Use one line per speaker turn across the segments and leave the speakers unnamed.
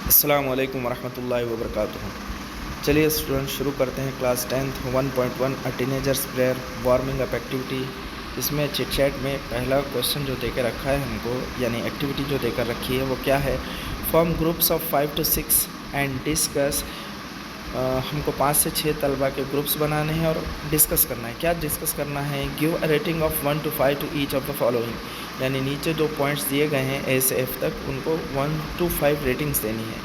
السلام علیکم ورحمۃ اللہ وبرکاتہ۔ چلیے اسٹوڈنٹ شروع کرتے ہیں class 10 1.1 teenagers prayer warming up activity. اس میں چٹ چیٹ میں پہلا کویشچن جو دے کے رکھا ہے ہم کو، یعنی ایکٹیویٹی جو دے کر رکھی ہے وہ کیا ہے؟ Form groups of 5 to 6 and discuss. ہم کو 5 سے 6 طلبہ کے گروپس بنانے ہیں اور ڈسکس کرنا ہے۔ کیا ڈسکس کرنا ہے؟ Give a rating of 1 to 5 to each of the following, یعنی نیچے جو پوائنٹس دیے گئے ہیں اے سے ایف تک، ان کو 1 to 5 ریٹنگس دینی ہے۔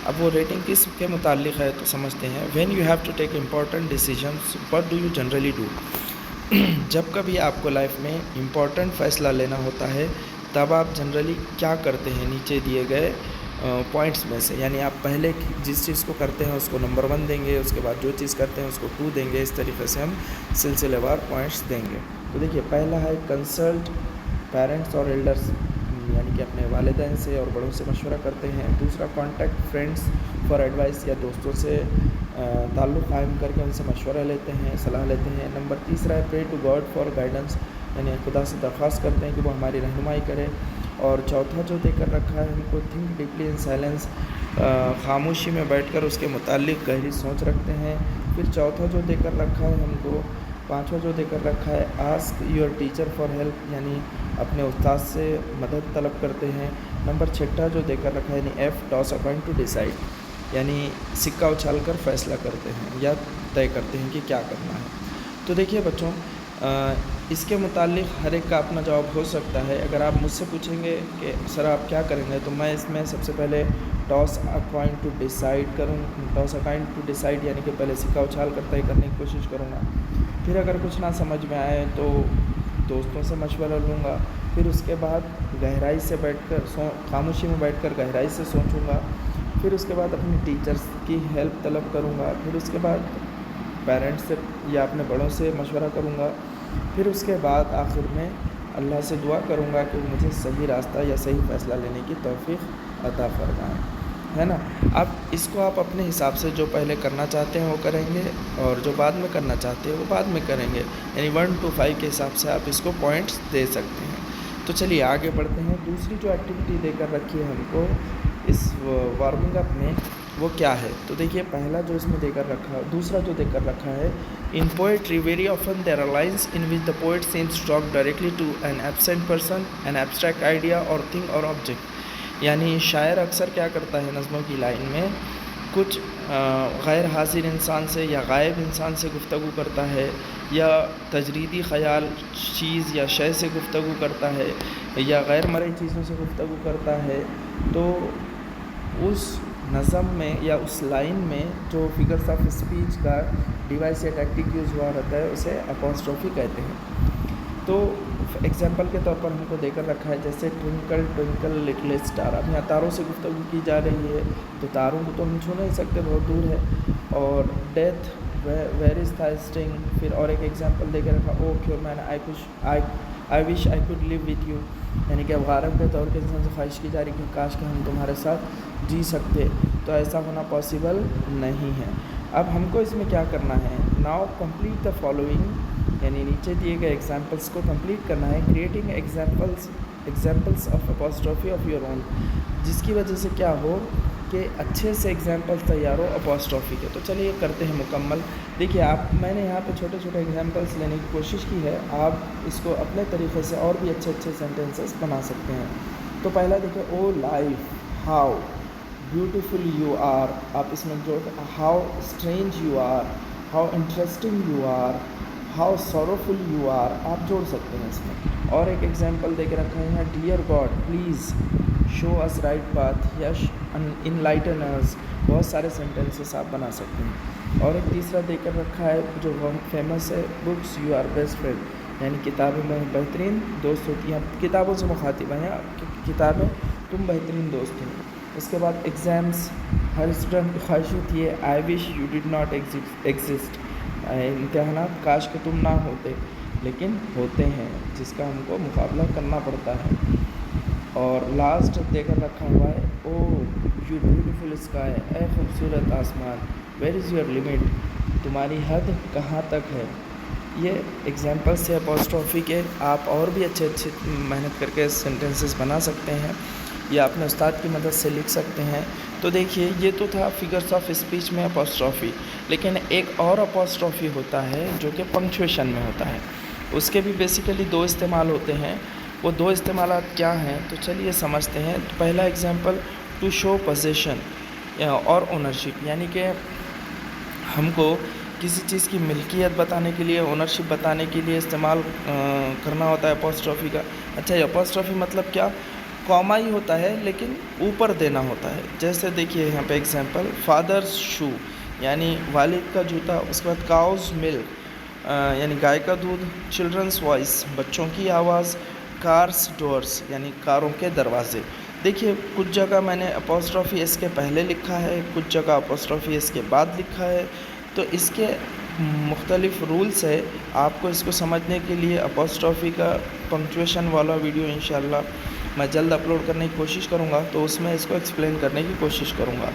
اب وہ ریٹنگ کس کے متعلق ہے تو سمجھتے ہیں۔ When you have to take important decisions what do you generally do. جب کبھی آپ کو لائف میں امپورٹنٹ فیصلہ لینا ہوتا ہے تب آپ جنرلی کیا کرتے ہیں؟ نیچے دیے گئے پوائنٹس میں سے، یعنی آپ پہلے جس چیز کو کرتے ہیں اس کو نمبر 1 دیں گے، اس کے بعد جو چیز کرتے ہیں اس کو 2 دیں گے، اس طریقے سے ہم سلسلے وار پوائنٹس دیں گے۔ تو دیکھیے پہلا ہے کنسلٹ پیرنٹس اور ایلڈرس، یعنی کہ اپنے والدین سے اور بڑوں سے مشورہ کرتے ہیں۔ دوسرا کانٹیکٹ فرینڈس فار ایڈوائس، یا دوستوں سے تعلق قائم کر کے ان سے مشورہ لیتے ہیں، صلاح لیتے ہیں۔ نمبر تیسرا ہے pray to God for guidance, یعنی خدا سے درخواست کرتے ہیں کہ وہ ہماری رہنمائی کرے۔ اور چوتھا جو دے کر رکھا ہے ہم کو تھنک ڈیپلی ان سائلنس، خاموشی میں بیٹھ کر اس کے متعلق گہری سوچ رکھتے ہیں۔ پھر چوتھا جو دے کر رکھا ہے ہم کو، پانچواں جو دے کر رکھا ہے ask your teacher for help, یعنی اپنے استاد سے مدد طلب کرتے ہیں۔ نمبر چھٹا جو دے کر رکھا ہے یعنی if toss a coin to decide, یعنی سکہ اچھال کر فیصلہ کرتے ہیں یا طے کرتے ہیں کہ کیا کرنا ہے۔ تو دیکھیے بچوں، اس کے متعلق ہر ایک کا اپنا جواب ہو سکتا ہے۔ اگر آپ مجھ سے پوچھیں گے کہ سر آپ کیا کریں گے، تو میں اس میں سب سے پہلے toss a coin to decide کروں، toss a coin to decide یعنی کہ پہلے سکہ اچھال کر طے کرنے کی کوشش کروں گا۔ پھر اگر کچھ نہ سمجھ میں آئے تو دوستوں سے مشورہ لوں گا۔ پھر اس کے بعد گہرائی سے بیٹھ کر خاموشی میں بیٹھ کر گہرائی سے سوچوں گا۔ پھر اس کے بعد اپنے ٹیچرس کی ہیلپ طلب کروں گا۔ پھر اس کے بعد پیرنٹس سے یا اپنے بڑوں سے مشورہ کروں گا۔ پھر اس کے بعد آخر میں اللہ سے دعا کروں گا کہ مجھے صحیح راستہ یا صحیح فیصلہ لینے کی توفیق عطا فرمائیں، ہے نا۔ اب اس کو آپ اپنے حساب سے جو پہلے کرنا چاہتے ہیں وہ کریں گے، اور جو بعد میں کرنا چاہتے ہیں وہ بعد میں کریں گے، یعنی 1 to 5 کے حساب سے آپ اس کو پوائنٹس دے سکتے ہیں۔ تو چلیے آگے بڑھتے ہیں۔ دوسری جو ایکٹیویٹی دے کر رکھی ہے ہم کو اس وارمنگ اپ میں، وہ کیا ہے؟ تو دیکھیے پہلا جو اس میں دے کر رکھا، دوسرا جو دے کر رکھا ہے، in poetry very often there are lines in which the poet seems to talk directly to an absent person, an abstract idea or thing or object, یعنی شاعر اکثر کیا کرتا ہے نظموں کی لائن میں کچھ غیر حاضر انسان سے یا غائب انسان سے گفتگو کرتا ہے، یا تجریدی خیال چیز یا شے سے گفتگو کرتا ہے، یا غیر مرئی چیزوں سے گفتگو کرتا ہے۔ تو اس نظم میں یا اس لائن میں جو فگرس آف اسپیچ کا ڈیوائس یا ٹیکٹک یوز ہوا رہتا ہے اسے اپوسٹروفی کہتے ہیں۔ تو ایگزامپل کے طور پر ہم کو دے کر رکھا ہے جیسے ٹوئنکل ٹوئنکل لٹل اسٹار، اب یہاں تاروں سے گفتگو کی جا رہی ہے تو تاروں کو تو ہم چھو نہیں سکتے، بہت دور ہے۔ اور ڈیتھ ویر از تھا اسٹنگ، پھر اور ایک ایگزامپل دے کے رکھا O cure man I wish I could live with you, یعنی کہ اب غارب کے طور کے انسان سے خواہش کی جا رہی کہ کاش کہ ہم تمہارے ساتھ جی سکتے، تو ایسا ہونا پاسبل نہیں ہے۔ اب ہم کو اس میں کیا کرنا ہے؟ ناؤ کمپلیٹ دا فالوئنگ، یعنی نیچے دیے گئے ایگزامپلس کو کمپلیٹ کرنا ہے۔ Creating examples of apostrophe of your own, جس کی وجہ سے کیا ہو کہ اچھے سے ایگزامپلس تیار ہو اپوسٹروفی کے۔ تو چلیے کرتے ہیں مکمل۔ دیکھیے میں نے یہاں پہ چھوٹے چھوٹے ایگزامپلس لینے کی کوشش کی ہے، آپ اس کو اپنے طریقے سے اور بھی اچھے اچھے سینٹینسز بنا سکتے ہیں۔ تو پہلا دیکھیں، O life how beautiful you are, آپ اس میں جو how strange you are, how interesting you are, how sorrowful you are, آپ جوڑ سکتے ہیں اس میں۔ اور ایک ایگزامپل دے کے رکھا ہے یہاں، dear God please show us right path یا انلائٹن اس، بہت سارے سینٹینسز آپ بنا سکتے ہیں۔ اور ایک تیسرا دے کر رکھا ہے جو بہت فیمس ہے، books you are best friend, یعنی کتابیں میں بہترین دوست ہوتی ہیں، کتابوں سے مخاطب ہیں، کتابیں تم بہترین دوست ہیں۔ اس کے بعد ایگزامس، ہر اسٹوڈنٹ کی خواہش ہوتی ہے I wish you did not exist, امتحانات کاش کہ تم نہ ہوتے لیکن ہوتے ہیں، جس کا ہم کو مقابلہ کرنا پڑتا ہے۔ اور لاسٹ دے کر رکھا ہوا ہے، او یو بیوٹیفل اسکائی، اے خوبصورت آسمان، ویئر از یور لمٹ، تمہاری حد کہاں تک ہے۔ یہ ایگزامپل سے اپوسٹروفی کے آپ اور بھی اچھے محنت کر کے سینٹینسز بنا سکتے ہیں۔ یا اپنے استاد کی مدد سے لکھ سکتے ہیں۔ تو دیکھیے یہ تو تھا فگرس آف اسپیچ میں اپوسٹرافی، لیکن ایک اور اپوسٹرافی ہوتا ہے جو کہ پنکچویشن میں ہوتا ہے۔ اس کے بھی بیسیکلی دو استعمال ہوتے ہیں۔ وہ دو استعمالات کیا ہیں تو چلیے سمجھتے ہیں۔ پہلا ایگزامپل ٹو شو پوزیشن اور اونرشپ، یعنی کہ ہم کو کسی چیز کی ملکیت بتانے کے لیے، اونرشپ بتانے کے لیے استعمال کرنا ہوتا ہے اپوسٹرافی کا۔ اچھا، یہ اپوسٹرافی مطلب کیا؟ کاما ہی ہوتا ہے لیکن اوپر دینا ہوتا ہے۔ جیسے دیکھیے یہاں پہ ایگزامپل فادرز شو یعنی والد کا جوتا، اس کے بعد کاؤز ملک یعنی گائے کا دودھ، چلڈرنس وائس بچوں کی آواز، کارس ڈورس یعنی کاروں کے دروازے۔ دیکھیے کچھ جگہ میں نے اپوسٹرافی اس کے پہلے لکھا ہے، کچھ جگہ اپوسٹرافی اس کے بعد لکھا ہے، تو اس کے مختلف رولز ہے۔ آپ کو اس کو سمجھنے کے لیے اپوسٹرافی کا پنکچویشن والا ویڈیو انشاءاللہ میں جلد اپلوڈ کرنے کی کوشش کروں گا، تو اس میں اس کو ایکسپلین کرنے کی کوشش کروں گا،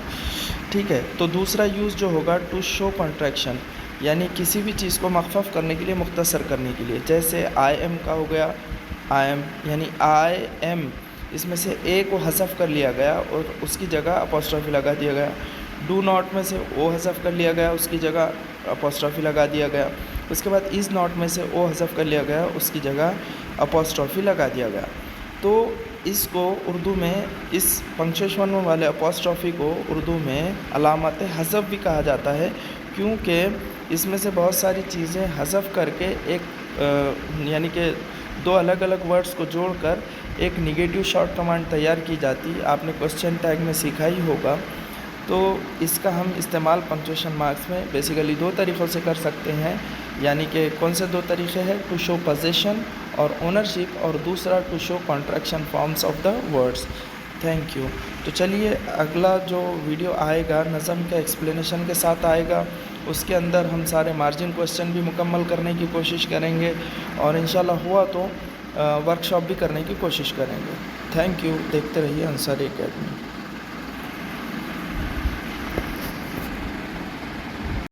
ٹھیک ہے۔ تو دوسرا یوز جو ہوگا ٹو شو کنٹریکشن، یعنی کسی بھی چیز کو مخفف کرنے کے لیے، مختصر کرنے کے لیے۔ جیسے آئی ایم کا ہو گیا، آئی ایم یعنی آئی ایم، اس میں سے اے کو حذف کر لیا گیا اور اس کی جگہ اپوسٹرافی لگا دیا گیا۔ ڈو ناٹ میں سے او حذف کر لیا گیا، اس کی جگہ اپوسٹرافی لگا دیا گیا۔ اس کے بعد از ناٹ میں سے او حذف کر لیا گیا، اس کی جگہ اپوسٹرافی لگا دیا گیا۔ تو اس کو اردو میں، اس پنکچویشن والے اپوسٹرافی کو اردو میں علامت حذف بھی کہا جاتا ہے، کیونکہ اس میں سے بہت ساری چیزیں حذف کر کے ایک یعنی کہ دو الگ الگ ورڈز کو جوڑ کر ایک نگیٹو شارٹ کمانڈ تیار کی جاتی۔ آپ نے کوسچن ٹیگ میں سیکھا ہی ہوگا۔ تو اس کا ہم استعمال پنکچویشن مارکس میں بیسیکلی دو طریقوں سے کر سکتے ہیں، یعنی کہ کون سے دو طریقے ہیں؟ ٹو شو پوزیشن اور اونرشپ، اور دوسرا to show contraction forms of the words. Thank you. تو چلیے اگلا جو ویڈیو آئے گا نظم کے ایکسپلینیشن کے ساتھ آئے گا، اس کے اندر ہم سارے مارجن کوسچن بھی مکمل کرنے کی کوشش کریں گے، اور انشاءاللہ ہوا تو ورکشاپ بھی کرنے کی کوشش کریں گے۔ تھینک یو، دیکھتے رہیے انصاری اکیڈمی۔